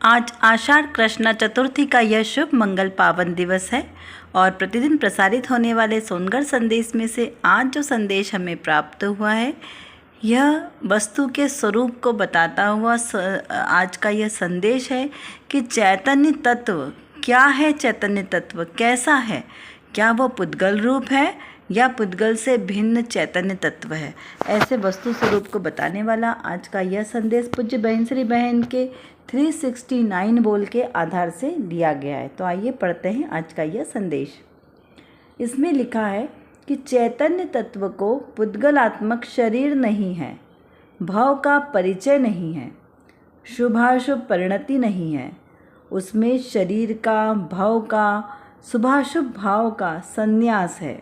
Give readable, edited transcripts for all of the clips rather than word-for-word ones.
आज आषाढ़ कृष्ण चतुर्थी का यह शुभ मंगल पावन दिवस है और प्रतिदिन प्रसारित होने वाले सोनगढ़ संदेश में से आज जो संदेश हमें प्राप्त हुआ है यह वस्तु के स्वरूप को बताता हुआ आज का यह संदेश है कि चैतन्य तत्व क्या है। चैतन्य तत्व कैसा है? क्या वो पुद्गल रूप है या पुद्गल से भिन्न चैतन्य तत्व है? ऐसे वस्तु स्वरूप को बताने वाला आज का यह संदेश पूज्य बहन श्री बहन के 369 बोल के आधार से दिया गया है। तो आइए पढ़ते हैं आज का यह संदेश। इसमें लिखा है कि चैतन्य तत्व को पुद्गलात्मक शरीर नहीं है, भाव का परिचय नहीं है, शुभाशुभ परिणति नहीं है, उसमें शरीर का, भाव का, शुभाशुभ भाव का संन्यास है।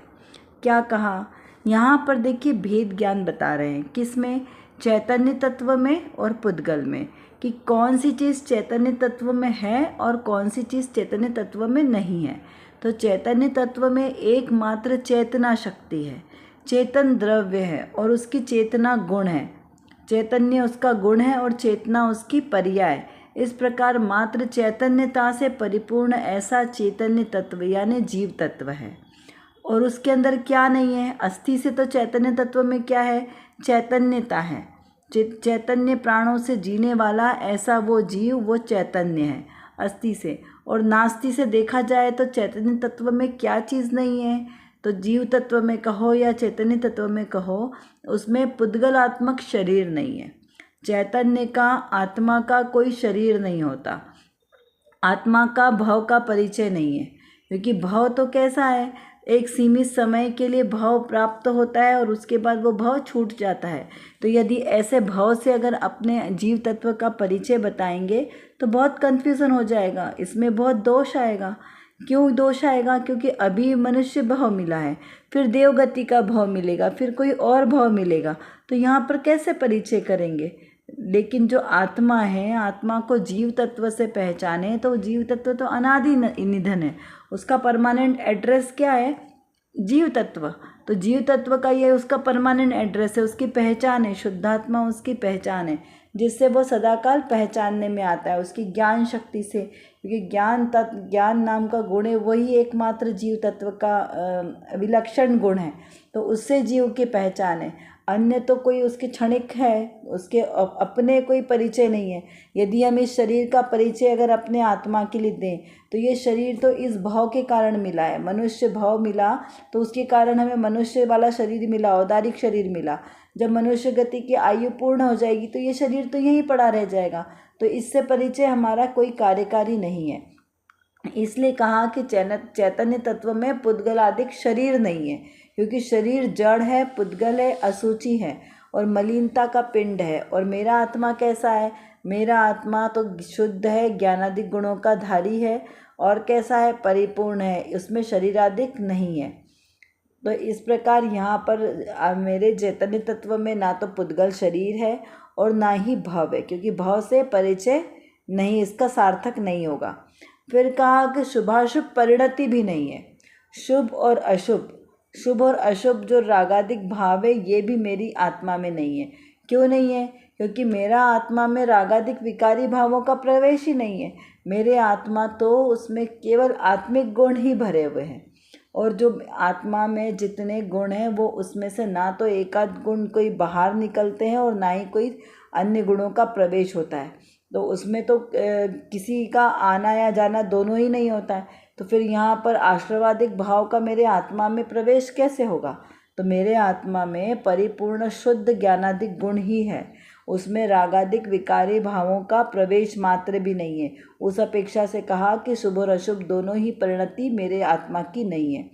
क्या कहा? यहाँ पर देखिए भेद ज्ञान बता रहे हैं, किसमें? चैतन्य तत्व में और पुद्गल में, कि कौन सी चीज़ चैतन्य तत्व में है और कौन सी चीज़ चैतन्य तत्व में नहीं है। तो चैतन्य तत्व में एकमात्र चेतना शक्ति है, चेतन द्रव्य है और उसकी चेतना गुण है। चैतन्य उसका गुण है और चेतना उसकी पर्याय। इस प्रकार मात्र चैतन्यता से परिपूर्ण ऐसा चैतन्य तत्व यानी जीव तत्व है। और उसके अंदर क्या नहीं है? अस्थि से तो चैतन्य तत्व में क्या है? चैतन्यता है। चैतन्य प्राणों से जीने वाला ऐसा वो जीव, वो चैतन्य है अस्थि से। और नास्ति से देखा जाए तो चैतन्य तत्व में क्या चीज़ नहीं है? तो जीव तत्व में कहो या चैतन्य तत्व में कहो, उसमें पुद्गलात्मक शरीर नहीं है। चैतन्य का, आत्मा का कोई शरीर नहीं होता। आत्मा का भव का परिचय नहीं है, क्योंकि भव तो कैसा है? एक सीमित समय के लिए भव प्राप्त होता है और उसके बाद वो भव छूट जाता है। तो यदि ऐसे भव से अगर अपने जीव तत्व का परिचय बताएंगे तो बहुत कन्फ्यूज़न हो जाएगा, इसमें बहुत दोष आएगा। क्यों दोष आएगा? क्योंकि अभी मनुष्य भव मिला है, फिर देवगति का भव मिलेगा, फिर कोई और भव मिलेगा, तो यहाँ पर कैसे परिचय करेंगे? लेकिन जो आत्मा है, आत्मा को जीव तत्व से पहचाने तो जीव तत्व तो अनादि निधन है, उसका परमानेंट एड्रेस क्या है? जीव तत्व। तो जीव तत्व का ये उसका परमानेंट एड्रेस है, उसकी पहचान है, शुद्धात्मा उसकी पहचान है, जिससे वो सदाकाल पहचानने में आता है उसकी ज्ञान शक्ति से। क्योंकि ज्ञान नाम का गुण है, वही एकमात्र जीव तत्व का विलक्षण गुण है, तो उससे जीव की पहचान है। अन्य तो कोई उसके क्षणिक है, उसके अपने कोई परिचय नहीं है। यदि हम इस शरीर का परिचय अगर अपने आत्मा के लिए दें तो ये शरीर तो इस भाव के कारण मिला है, मनुष्य भाव मिला तो उसके कारण हमें मनुष्य वाला शरीर मिला, औदारिक शरीर मिला। जब मनुष्य गति की आयु पूर्ण हो जाएगी तो ये शरीर तो यहीं पड़ा रह जाएगा, तो इससे परिचय हमारा कोई कार्यकारी नहीं है। इसलिए कहा कि चैतन्य तत्व में पुद्गलादिक शरीर नहीं है, क्योंकि शरीर जड़ है, पुद्गल है, असूचि है और मलिनता का पिंड है। और मेरा आत्मा कैसा है? मेरा आत्मा तो शुद्ध है, ज्ञानादिक गुणों का धारी है और कैसा है? परिपूर्ण है, उसमें शरीरादिक नहीं है। तो इस प्रकार यहाँ पर मेरे चैतन्य तत्व में ना तो पुद्गल शरीर है और ना ही भव है, क्योंकि भव से परिचय नहीं, इसका सार्थक नहीं होगा। फिर कहा कि शुभाशुभ परिणति भी नहीं है। शुभ और अशुभ, शुभ और अशुभ जो रागादिक भाव है ये भी मेरी आत्मा में नहीं है। क्यों नहीं है? क्योंकि मेरा आत्मा में रागादिक विकारी भावों का प्रवेश ही नहीं है। मेरे आत्मा तो उसमें केवल आत्मिक गुण ही भरे हुए हैं, और जो आत्मा में जितने गुण हैं वो उसमें से ना तो एकाध गुण कोई बाहर निकलते हैं और ना ही कोई अन्य गुणों का प्रवेश होता है। तो उसमें तो किसी का आना या जाना दोनों ही नहीं होता है। तो फिर यहाँ पर आश्रवादिक भाव का मेरे आत्मा में प्रवेश कैसे होगा? तो मेरे आत्मा में परिपूर्ण शुद्ध ज्ञानादिक गुण ही है, उसमें रागादिक विकारी भावों का प्रवेश मात्र भी नहीं है। उस अपेक्षा से कहा कि शुभ और अशुभ दोनों ही परिणति मेरे आत्मा की नहीं है।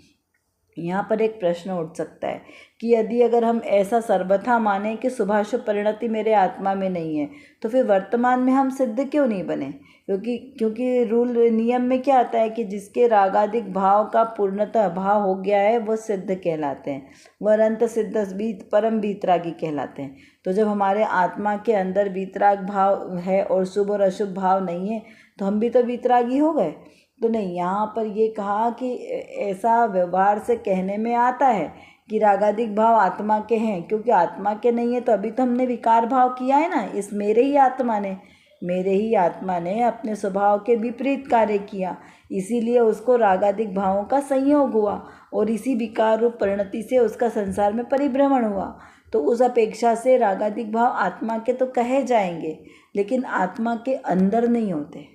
यहाँ पर एक प्रश्न उठ सकता है कि यदि अगर हम ऐसा सर्वथा माने कि शुभाशुभ परिणति मेरे आत्मा में नहीं है, तो फिर वर्तमान में हम सिद्ध क्यों नहीं बने? क्योंकि रूल नियम में क्या आता है कि जिसके रागादिक भाव का पूर्णतः अभाव हो गया है वो सिद्ध कहलाते हैं, वह अंत सिद्ध परम वीतरागी कहलाते हैं। तो जब हमारे आत्मा के अंदर वीतराग भाव है और शुभ और अशुभ भाव नहीं है तो हम भी तो वीतरागी हो गए। तो नहीं, यहाँ पर ये कहा कि ऐसा व्यवहार से कहने में आता है कि रागादिक भाव आत्मा के हैं, क्योंकि आत्मा के नहीं है तो अभी तो हमने विकार भाव किया है ना, इस मेरे ही आत्मा ने। मेरे ही आत्मा ने अपने स्वभाव के विपरीत कार्य किया, इसीलिए उसको रागादिक भावों का संयोग हुआ और इसी विकार रूप परिणति से उसका संसार में परिभ्रमण हुआ। तो उस अपेक्षा से रागादिक भाव आत्मा के तो कहे जाएंगे, लेकिन आत्मा के अंदर नहीं होते,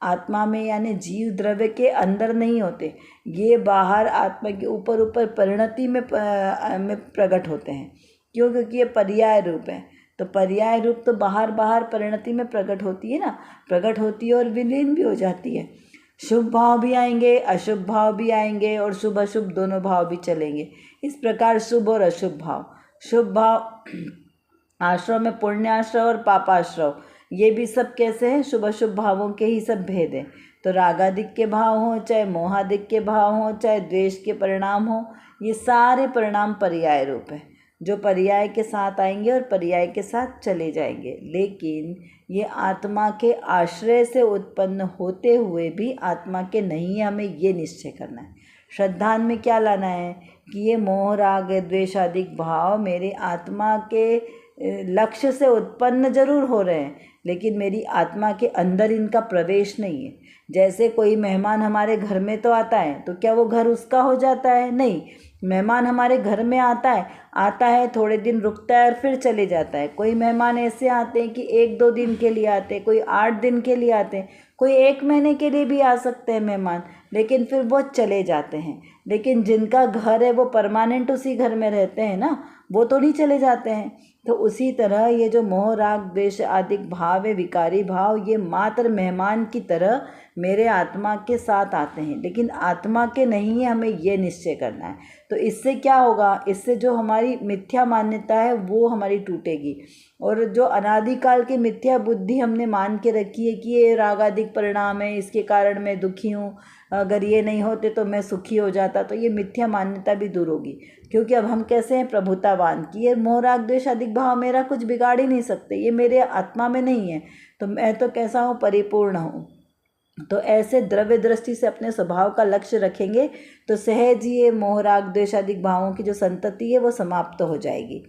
आत्मा में यानी जीव द्रव्य के अंदर नहीं होते। ये बाहर आत्मा के ऊपर ऊपर परिणति में प्रकट होते हैं। क्यों? क्योंकि ये पर्याय रूप है। तो पर्याय रूप तो बाहर बाहर परिणति में प्रकट होती है ना, प्रकट होती है और विलीन भी हो जाती है। शुभ भाव भी आएंगे, अशुभ भाव भी आएंगे और शुभ अशुभ दोनों भाव भी चलेंगे। इस प्रकार शुभ और अशुभ भाव, शुभ भाव आश्रव में पुण्याश्रव और पापाश्रव, ये भी सब कैसे हैं? शुभ अशुभ भावों के ही सब भेद हैं। तो रागादिक के भाव हों, चाहे मोहादिक के भाव हों, चाहे द्वेष के परिणाम हों, ये सारे परिणाम पर्याय रूप हैं, जो पर्याय के साथ आएंगे और पर्याय के साथ चले जाएंगे। लेकिन ये आत्मा के आश्रय से उत्पन्न होते हुए भी आत्मा के नहीं है, हमें ये निश्चय करना है। श्रद्धान में क्या लाना है कि ये मोह राग द्वेष आदि भाव मेरे आत्मा के लक्ष्य से उत्पन्न जरूर हो रहे हैं, लेकिन मेरी आत्मा के अंदर इनका प्रवेश नहीं है। जैसे कोई मेहमान हमारे घर में तो आता है, तो क्या वो घर उसका हो जाता है? नहीं। मेहमान हमारे घर में आता है, थोड़े दिन रुकता है और फिर चले जाता है। कोई मेहमान ऐसे आते हैं कि 1-2 दिन के लिए आते हैं, कोई 8 दिन के लिए आते हैं, कोई 1 महीने के लिए भी आ सकते हैं मेहमान, लेकिन फिर वो चले जाते हैं। लेकिन जिनका घर है वो परमानेंट उसी घर में रहते हैं ना, वो तो नहीं चले जाते हैं। तो उसी तरह ये जो मोह राग द्वेष आदि भाव है, विकारी भाव, ये मात्र मेहमान की तरह मेरे आत्मा के साथ आते हैं, लेकिन आत्मा के नहीं है, हमें ये निश्चय करना है। तो इससे क्या होगा? इससे जो हमारी मिथ्या मान्यता है वो हमारी टूटेगी, और जो अनादिकाल की मिथ्या बुद्धि हमने मान के रखी है कि ये रागादिक परिणाम है, इसके कारण मैं दुखी हूँ, अगर ये नहीं होते तो मैं सुखी हो जाता, तो ये मिथ्या मान्यता भी दूर होगी। क्योंकि अब हम कैसे हैं? प्रभुतावान कि ये मोह राग द्वेष अधिक भाव मेरा कुछ बिगाड़ ही नहीं सकते, ये मेरे आत्मा में नहीं है, तो मैं तो कैसा हूँ? परिपूर्ण हूँ। तो ऐसे द्रव्य दृष्टि से अपने स्वभाव का लक्ष्य रखेंगे तो सहज ये मोह राग द्वेष आदि भावों की जो संतति है वो समाप्त हो जाएगी।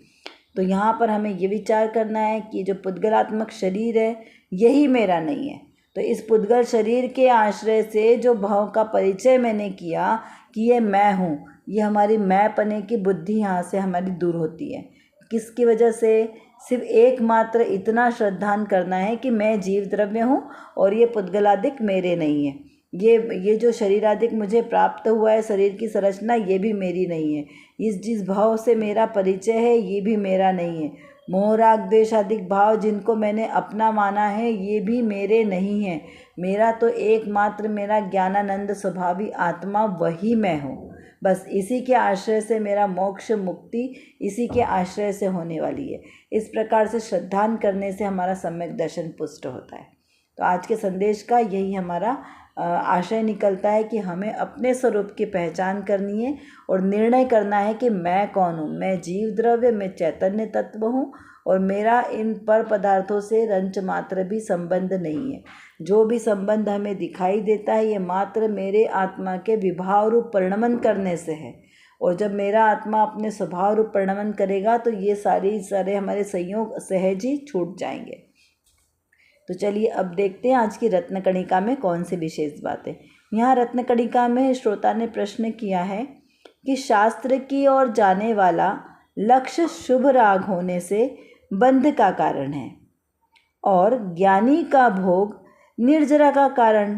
तो यहाँ पर हमें ये विचार करना है कि जो पुद्गलात्मक शरीर है यही मेरा नहीं है। तो इस पुद्गल शरीर के आश्रय से जो भाव का परिचय मैंने किया कि ये मैं हूँ, ये हमारी मैं पने की बुद्धि यहाँ से हमारी दूर होती है। किसकी वजह से? सिर्फ एकमात्र इतना श्रद्धान करना है कि मैं जीव द्रव्य हूँ और ये पुद्गलादिक मेरे नहीं है। ये जो शरीरादिक मुझे प्राप्त हुआ है, शरीर की संरचना, ये भी मेरी नहीं है। जिस भाव से मेरा परिचय है ये भी मेरा नहीं है। मोह राग द्वेष आदिक भाव जिनको मैंने अपना माना है ये भी मेरे नहीं है। मेरा तो एकमात्र मेरा ज्ञानानंद स्वभावी आत्मा, वही मैं हूँ। बस इसी के आश्रय से मेरा मोक्ष मुक्ति इसी के आश्रय से होने वाली है। इस प्रकार से श्रद्धान करने से हमारा सम्यक दर्शन पुष्ट होता है। तो आज के संदेश का यही हमारा आशय निकलता है कि हमें अपने स्वरूप की पहचान करनी है और निर्णय करना है कि मैं कौन हूँ। मैं जीव द्रव्य, मैं चैतन्य तत्व हूँ और मेरा इन पर पदार्थों से रंच मात्र भी संबंध नहीं है। जो भी संबंध हमें दिखाई देता है ये मात्र मेरे आत्मा के विभाव रूप परिणमन करने से है, और जब मेरा आत्मा अपने स्वभाव रूप परिणमन करेगा तो ये सारे हमारे संयोग सहज ही छूट जाएंगे। तो चलिए अब देखते हैं आज की रत्नकणिका में कौन सी विशेष बातें। यहाँ रत्नकणिका में श्रोता ने प्रश्न किया है कि शास्त्र की ओर जाने वाला लक्ष्य शुभ राग होने से बंध का कारण है और ज्ञानी का भोग निर्जरा का कारण,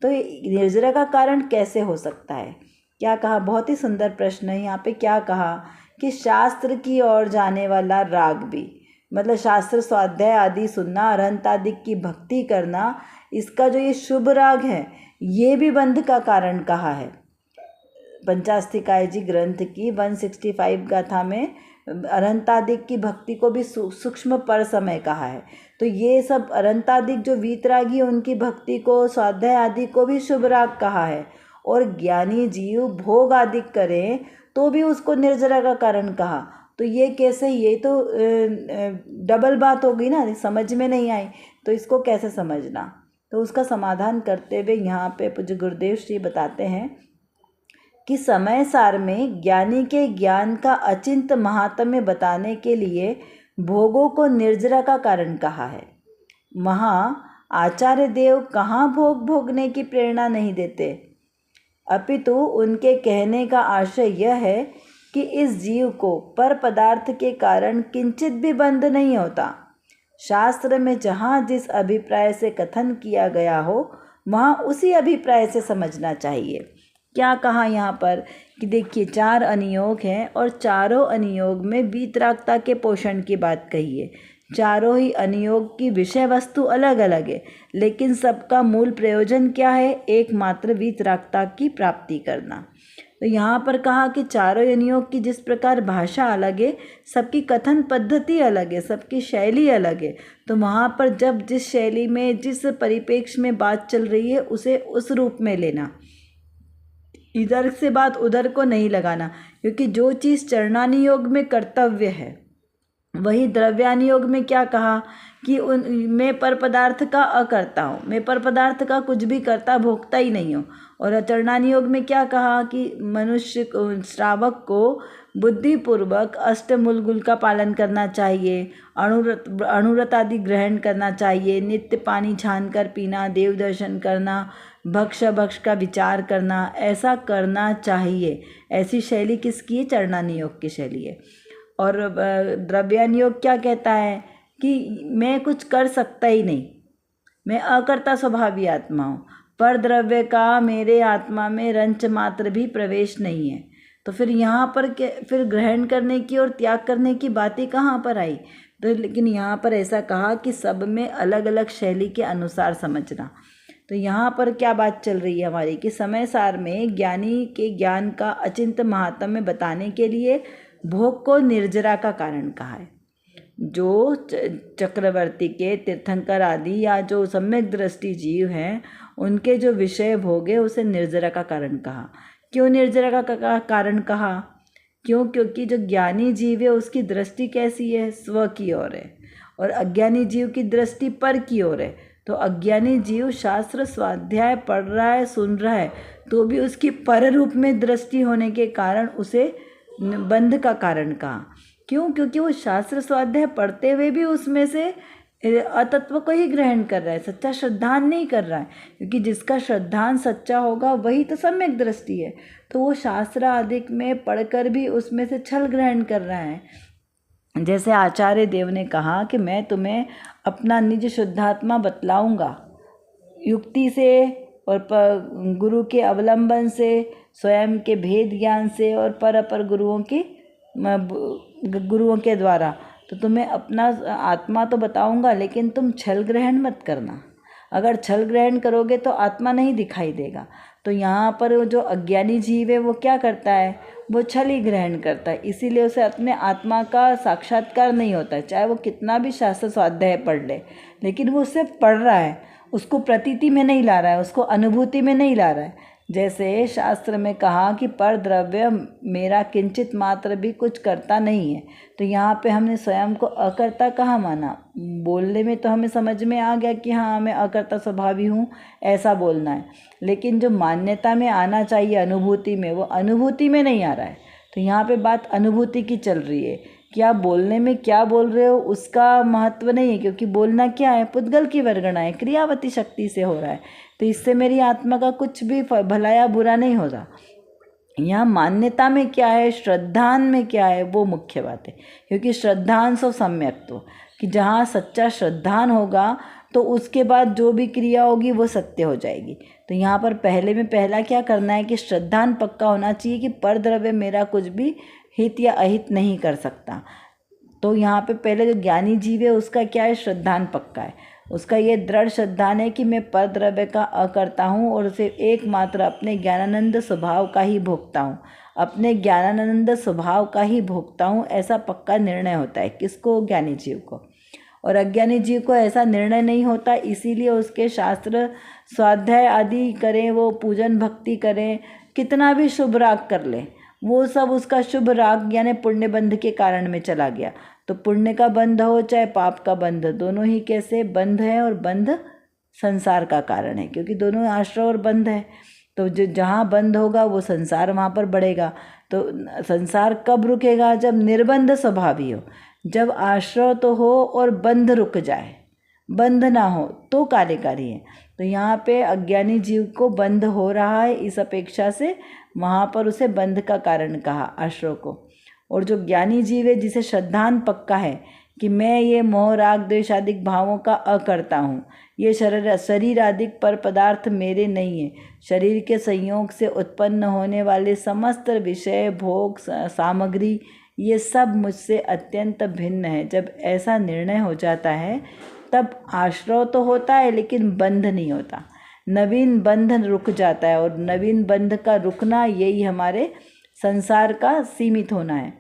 तो निर्जरा का कारण कैसे हो सकता है? क्या कहा? बहुत ही सुंदर प्रश्न है। यहाँ पे क्या कहा कि शास्त्र की ओर जाने वाला राग भी, मतलब शास्त्र स्वाध्याय आदि सुनना, अरहंत आदि की भक्ति करना, इसका जो ये शुभ राग है ये भी बंध का कारण कहा है। पंचास्तिकाय जी ग्रंथ की 165 गाथा में अरहंतादिक की भक्ति को भी सूक्ष्म पर समय कहा है। तो ये सब अरहंतादिक जो वीतरागी उनकी भक्ति को, स्वाध्याय आदि को भी शुभ राग कहा है, और ज्ञानी जीव भोग आदि करें तो भी उसको निर्जरा का कारण कहा। तो ये कैसे? ये तो डबल बात हो गई ना, समझ में नहीं आई। तो इसको कैसे समझना? तो उसका समाधान करते हुए यहाँ पे पूज्य गुरुदेव श्री बताते हैं कि समय सार में ज्ञानी के ज्ञान का अचिंत महात्म्य बताने के लिए भोगों को निर्जरा का कारण कहा है। वहाँ आचार्य देव कहाँ भोग भोगने की प्रेरणा नहीं देते, अपितु उनके कहने का आशय यह है कि इस जीव को पर पदार्थ के कारण किंचित भी बंध नहीं होता। शास्त्र में जहाँ जिस अभिप्राय से कथन किया गया हो वहाँ उसी अभिप्राय से समझना चाहिए। क्या कहा यहाँ पर कि देखिए 4 अनियोग हैं और चारों अनियोग में वीतरागता के पोषण की बात कही है। चारों ही अनियोग की विषय वस्तु अलग अलग है, लेकिन सबका मूल प्रयोजन क्या है? एकमात्र वीतरागता की प्राप्ति करना। तो यहाँ पर कहा कि चारों अनियोग की जिस प्रकार भाषा अलग है, सबकी कथन पद्धति अलग है, सबकी शैली अलग है। तो वहाँ पर जब जिस शैली में जिस परिप्रेक्ष्य में बात चल रही है उसे उस रूप में लेना, इधर से बात उधर को नहीं लगाना। क्योंकि जो चीज़ चरणानुयोग में कर्तव्य है वही द्रव्यानुयोग में क्या कहा कि मैं पर पदार्थ का अकर्ता हूँ, मैं पर पदार्थ का कुछ भी करता भोगता ही नहीं हूँ। और चरणानुयोग में क्या कहा कि मनुष्य श्रावक को बुद्धिपूर्वक अष्टमूलगुल का पालन करना चाहिए, अणुव्रत आदि ग्रहण करना चाहिए, नित्य पानी छान कर पीना, देव दर्शन करना, भक्ष का विचार करना, ऐसा करना चाहिए। ऐसी शैली किसकी है? चरणानुयोग की शैली है। और द्रव्यानुयोग क्या कहता है कि मैं कुछ कर सकता ही नहीं, मैं अकर्ता स्वभावी आत्मा हूँ, पर द्रव्य का मेरे आत्मा में रंच मात्र भी प्रवेश नहीं है। तो फिर यहाँ पर फिर ग्रहण करने की और त्याग करने की बातें कहाँ पर आई? तो लेकिन यहाँ पर ऐसा कहा कि सब में अलग अलग शैली के अनुसार समझना। तो यहाँ पर क्या बात चल रही है हमारी कि समय सार में ज्ञानी के ज्ञान का अचिंत्य महात्म्य बताने के लिए भोग को निर्जरा का कारण कहा है। जो चक्रवर्ती के तीर्थंकर आदि या जो सम्यक दृष्टि जीव हैं उनके जो विषय भोग है उसे निर्जरा का कारण कहा। क्यों निर्जरा का कारण कहा? क्यों? क्योंकि जो ज्ञानी जीव है उसकी दृष्टि कैसी है? स्व की ओर है, और अज्ञानी जीव की दृष्टि पर की ओर है। तो अज्ञानी जीव शास्त्र स्वाध्याय पढ़ रहा है, सुन रहा है, तो भी उसकी पर रूप में दृष्टि होने के कारण उसे बंध का कारण कहा। क्यों? क्योंकि वो शास्त्र स्वाध्याय पढ़ते हुए भी उसमें से अतत्व को ही ग्रहण कर रहा है, सच्चा श्रद्धान नहीं कर रहा है। क्योंकि जिसका श्रद्धान सच्चा होगा वही तो सम्यक दृष्टि है। तो वो शास्त्र आदि में पढ़कर भी उसमें से छल ग्रहण कर रहा है। जैसे आचार्य देव ने कहा कि मैं तुम्हें अपना निज शुद्धात्मा बतलाऊंगा युक्ति से और गुरु के अवलंबन से, स्वयं के भेद ज्ञान से और पर अपर गुरुओं के द्वारा। तो तुम्हें अपना आत्मा तो बताऊंगा, लेकिन तुम छल ग्रहण मत करना। अगर छल ग्रहण करोगे तो आत्मा नहीं दिखाई देगा। तो यहाँ पर जो अज्ञानी जीव है वो क्या करता है? वो छल ही ग्रहण करता है, इसीलिए उसे अपने आत्मा का साक्षात्कार नहीं होता है। चाहे वो कितना भी शास्त्र स्वाध्याय पढ़ ले, लेकिन वो सिर्फ पढ़ रहा है, उसको प्रतीति में नहीं ला रहा है, उसको अनुभूति में नहीं ला रहा है। जैसे शास्त्र में कहा कि पर द्रव्य मेरा किंचित मात्र भी कुछ करता नहीं है, तो यहाँ पे हमने स्वयं को अकर्ता कहाँ माना? बोलने में तो हमें समझ में आ गया कि हाँ मैं अकर्ता स्वभावी हूँ, ऐसा बोलना है, लेकिन जो मान्यता में आना चाहिए अनुभूति में, वो अनुभूति में नहीं आ रहा है। तो यहाँ पे बात अनुभूति की चल रही है कि आप बोलने में क्या बोल रहे हो उसका महत्व नहीं है, क्योंकि बोलना क्या है? पुद्गल की वर्गणा है, क्रियावती शक्ति से हो रहा है। तो इससे मेरी आत्मा का कुछ भी भला या बुरा नहीं होता। यहाँ मान्यता में क्या है, श्रद्धान में क्या है, वो मुख्य बात है। क्योंकि श्रद्धान सो सम्यक, तो कि जहाँ सच्चा श्रद्धान होगा तो उसके बाद जो भी क्रिया होगी वो सत्य हो जाएगी। तो यहाँ पर पहले में पहला क्या करना है कि श्रद्धान पक्का होना चाहिए कि पर द्रव्य मेरा कुछ भी हित या अहित नहीं कर सकता। तो यहाँ पे पहले जो ज्ञानी जीव है उसका क्या है? श्रद्धान पक्का है, उसका ये दृढ़ श्रद्धान है कि मैं पर द्रव्य का अकर्ता हूँ और उसे एकमात्र अपने ज्ञानानंद स्वभाव का ही भोगता हूँ, अपने ज्ञानानंद स्वभाव का ही भोगता हूँ। ऐसा पक्का निर्णय होता है किसको? ज्ञानी जीव को। और अज्ञानी जीव को ऐसा निर्णय नहीं होता, इसीलिए उसके शास्त्र स्वाध्याय आदि करें, वो पूजन भक्ति करें, कितना भी शुभ राग कर ले, वो सब उसका शुभ राग यानी पुण्य बंध के कारण में चला गया। तो पुण्य का बंध हो चाहे पाप का बंध, दोनों ही कैसे बंध है, और बंध संसार का कारण है, क्योंकि दोनों आश्रय और बंध है। तो जो जहाँ बंध होगा वो संसार वहाँ पर बढ़ेगा। तो संसार कब रुकेगा? जब निर्बंध स्वभावी हो, जब आश्रय तो हो और बंध रुक जाए, बंध ना हो तो कार्यकारी है। तो यहाँ पे अज्ञानी जीव को बंध हो रहा है, इस अपेक्षा से वहाँ पर उसे बंध का कारण कहा आश्रव को। और जो ज्ञानी जीव है, जिसे श्रद्धान पक्का है कि मैं ये मोह राग द्वेष आदि भावों का अकर्ता हूँ, ये शरीर आदि पर पदार्थ मेरे नहीं है, शरीर के संयोग से उत्पन्न होने वाले समस्त विषय भोग सामग्री ये सब मुझसे अत्यंत भिन्न है। जब ऐसा निर्णय हो जाता है तब आश्रव तो होता है लेकिन बंध नहीं होता, नवीन बंधन रुक जाता है। और नवीन बंध का रुकना यही हमारे संसार का सीमित होना है।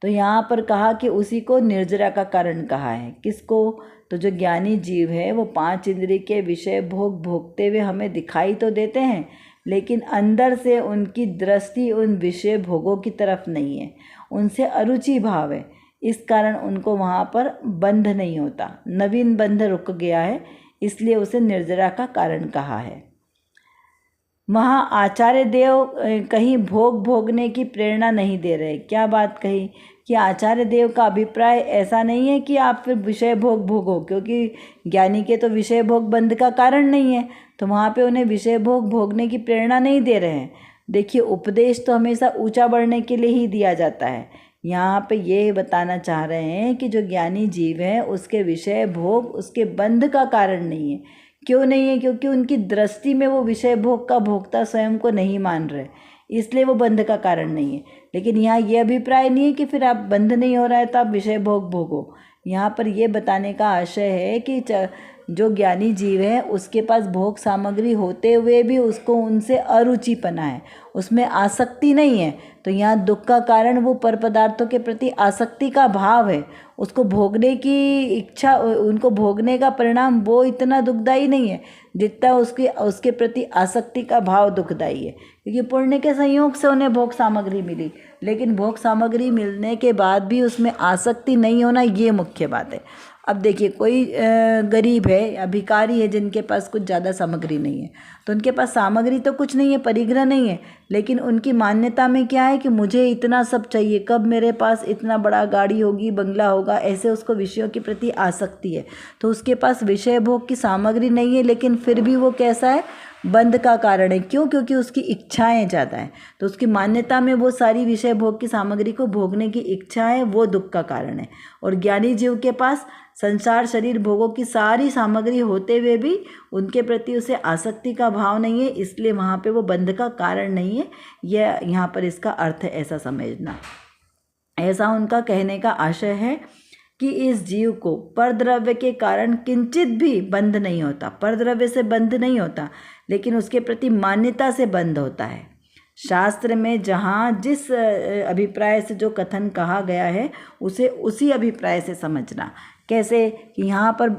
तो यहाँ पर कहा कि उसी को निर्जरा का कारण कहा है। किसको? तो जो ज्ञानी जीव है वो 5 इंद्रिय के विषय भोग भोगते हुए हमें दिखाई तो देते हैं, लेकिन अंदर से उनकी दृष्टि उन विषय भोगों की तरफ नहीं है, उनसे अरुचि भाव है। इस कारण उनको वहाँ पर बंध नहीं होता, नवीन बंध रुक गया है, इसलिए उसे निर्जरा का कारण कहा है। वहाँ आचार्य देव कहीं भोग भोगने की प्रेरणा नहीं दे रहे। क्या बात कही कि आचार्य देव का अभिप्राय ऐसा नहीं है कि आप फिर विषय भोग भोगो, क्योंकि ज्ञानी के तो विषय भोग बंध का कारण नहीं है, तो वहाँ पे उन्हें विषय भोग भोगने की प्रेरणा नहीं दे रहे हैं। देखिए, उपदेश तो हमेशा ऊंचा बढ़ने के लिए ही दिया जाता है। यहाँ पे ये बताना चाह रहे हैं कि जो ज्ञानी जीव है उसके विषय भोग उसके बंध का कारण नहीं है। क्यों नहीं है? क्योंकि उनकी दृष्टि में वो विषय भोग का भोक्ता स्वयं को नहीं मान रहे, इसलिए वो बंध का कारण नहीं है। लेकिन यहाँ ये अभिप्राय नहीं है कि फिर आप बंध नहीं हो रहा है तो आप विषय भोग भोगो। यहाँ पर ये बताने का आशय है कि जो ज्ञानी जीव है उसके पास भोग सामग्री होते हुए भी उसको उनसे अरुचिपना है, उसमें आसक्ति नहीं है। तो यहाँ दुख का कारण वो पर पदार्थों के प्रति आसक्ति का भाव है, उसको भोगने की इच्छा, उनको भोगने का परिणाम वो इतना दुखदाई नहीं है जितना उसके प्रति आसक्ति का भाव दुखदाई है। क्योंकि पुण्य के संयोग से उन्हें भोग सामग्री मिली, लेकिन भोग सामग्री मिलने के बाद भी उसमें आसक्ति नहीं होना, ये मुख्य बात है। अब देखिए, कोई गरीब है या भिखारी है जिनके पास कुछ ज़्यादा सामग्री नहीं है, तो उनके पास सामग्री तो कुछ नहीं है, परिग्रह नहीं है, लेकिन उनकी मान्यता में क्या है कि मुझे इतना सब चाहिए, कब मेरे पास इतना बड़ा गाड़ी होगी, बंगला होगा, ऐसे उसको विषयों के प्रति आसक्ति है। तो उसके पास विषय भोग की सामग्री नहीं है, लेकिन फिर भी वो कैसा है? बंध का कारण है। क्यों? क्योंकि उसकी इच्छाएं ज़्यादा हैं, तो उसकी मान्यता में वो सारी विषय भोग की सामग्री को भोगने की इच्छा है, वो दुख का कारण है। और ज्ञानी जीव के पास संसार शरीर भोगों की सारी सामग्री होते हुए भी उनके प्रति उसे आसक्ति का भाव नहीं है, इसलिए वहाँ पे वो बंध का कारण नहीं है। यह यहाँ पर इसका अर्थ है, ऐसा समझना। ऐसा उनका कहने का आशय है कि इस जीव को परद्रव्य के कारण किंचित भी बंध नहीं होता, परद्रव्य से बंध नहीं होता, लेकिन उसके प्रति मान्यता से बंध होता है। शास्त्र में जहाँ जिस अभिप्राय से जो कथन कहा गया है उसे उसी अभिप्राय से समझना। कैसे? कि यहाँ पर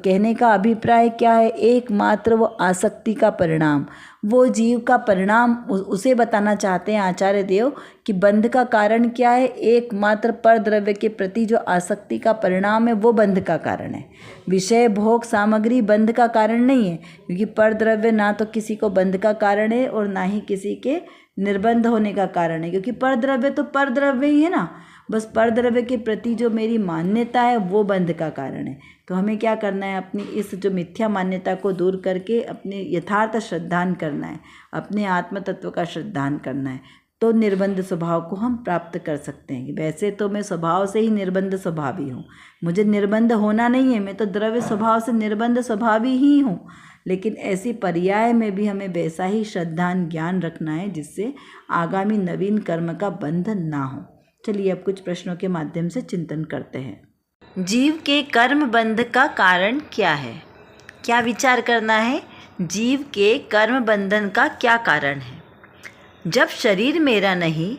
कहने का अभिप्राय क्या है? एकमात्र वो आसक्ति का परिणाम, वो जीव का परिणाम उसे बताना चाहते हैं आचार्य देव कि बंध का कारण क्या है? एकमात्र पर द्रव्य के प्रति जो आसक्ति का परिणाम है वो बंध का कारण है। विषय भोग सामग्री बंध का कारण नहीं है, क्योंकि पर द्रव्य ना तो किसी को बंध का कारण है और ना ही किसी के निर्बंध होने का कारण है, क्योंकि पर द्रव्य तो पर द्रव्य ही है ना, बस पर द्रव्य के प्रति जो मेरी मान्यता है वो बंध का कारण है। तो हमें क्या करना है? अपनी इस जो मिथ्या मान्यता को दूर करके अपने यथार्थ श्रद्धान करना है, अपने आत्म तत्व का श्रद्धान करना है, तो निर्बंध स्वभाव को हम प्राप्त कर सकते हैं। वैसे तो मैं स्वभाव से ही निर्बंध स्वभावी हूँ, मुझे निर्बंध होना नहीं है, मैं तो द्रव्य स्वभाव से निर्बंध स्वभावी ही हूँ, लेकिन ऐसी पर्याय में भी हमें वैसा ही श्रद्धान ज्ञान रखना है जिससे आगामी नवीन कर्म का बंधन ना हो। चलिए अब कुछ प्रश्नों के माध्यम से चिंतन करते हैं। जीव के कर्म बंध का कारण क्या है? क्या विचार करना है? जीव के कर्म बंधन का क्या कारण है? जब शरीर मेरा नहीं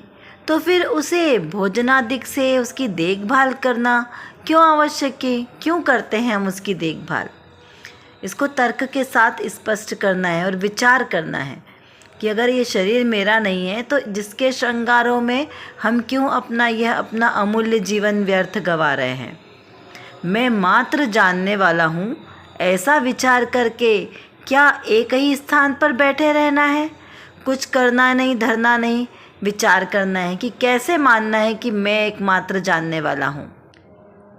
तो फिर उसे भोजनादिक से उसकी देखभाल करना क्यों आवश्यक है? क्यों करते हैं हम उसकी देखभाल? इसको तर्क के साथ स्पष्ट करना है और विचार करना है कि अगर ये शरीर मेरा नहीं है तो जिसके श्रृंगारों में हम क्यों अपना अमूल्य जीवन व्यर्थ गंवा रहे हैं। मैं मात्र जानने वाला हूँ, ऐसा विचार करके क्या एक ही स्थान पर बैठे रहना है? कुछ करना नहीं, धरना नहीं, विचार करना है कि कैसे मानना है कि मैं एकमात्र जानने वाला हूँ।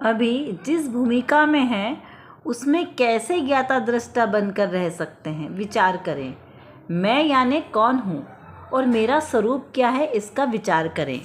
अभी जिस भूमिका में है उसमें कैसे ज्ञाता दृष्टा बनकर रह सकते हैं? विचार करें। मैं यानी कौन हूँ और मेरा स्वरूप क्या है, इसका विचार करें।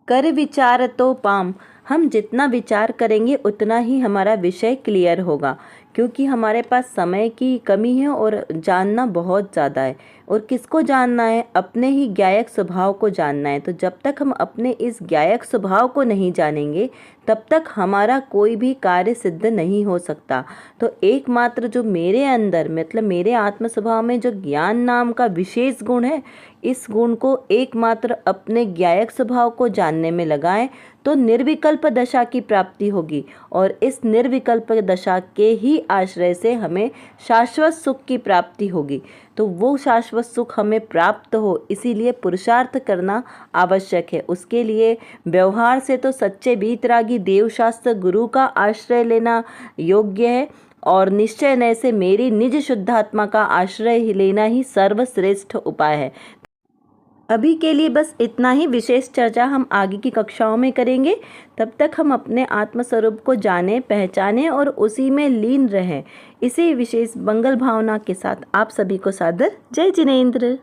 कर विचार तो पाम, हम जितना विचार करेंगे उतना ही हमारा विषय क्लियर होगा, क्योंकि हमारे पास समय की कमी है और जानना बहुत ज़्यादा है। और किसको जानना है? अपने ही ज्ञायक स्वभाव को जानना है। तो जब तक हम अपने इस ज्ञायक स्वभाव को नहीं जानेंगे तब तक हमारा कोई भी कार्य सिद्ध नहीं हो सकता। तो एकमात्र जो मेरे अंदर मतलब मेरे आत्म स्वभाव में जो ज्ञान नाम का विशेष गुण है, इस गुण को एकमात्र अपने ज्ञायक स्वभाव को जानने में लगाएं तो निर्विकल्प दशा की प्राप्ति होगी। और इस निर्विकल्प दशा के ही आश्रय से हमें शाश्वत सुख की प्राप्ति होगी। तो वो शाश्वत सुख हमें प्राप्त हो, इसीलिए पुरुषार्थ करना आवश्यक है। उसके लिए व्यवहार से तो सच्चे वीतरागी देवशास्त्र गुरु का आश्रय लेना योग्य है, और निश्चय नय से मेरी निज शुद्धात्मा का आश्रय लेना ही सर्वश्रेष्ठ उपाय है। अभी के लिए बस इतना ही। विशेष चर्चा हम आगे की कक्षाओं में करेंगे। तब तक हम अपने आत्मस्वरूप को जानें, पहचानें और उसी में लीन रहें। इसी विशेष मंगल भावना के साथ आप सभी को सादर जय जिनेंद्र।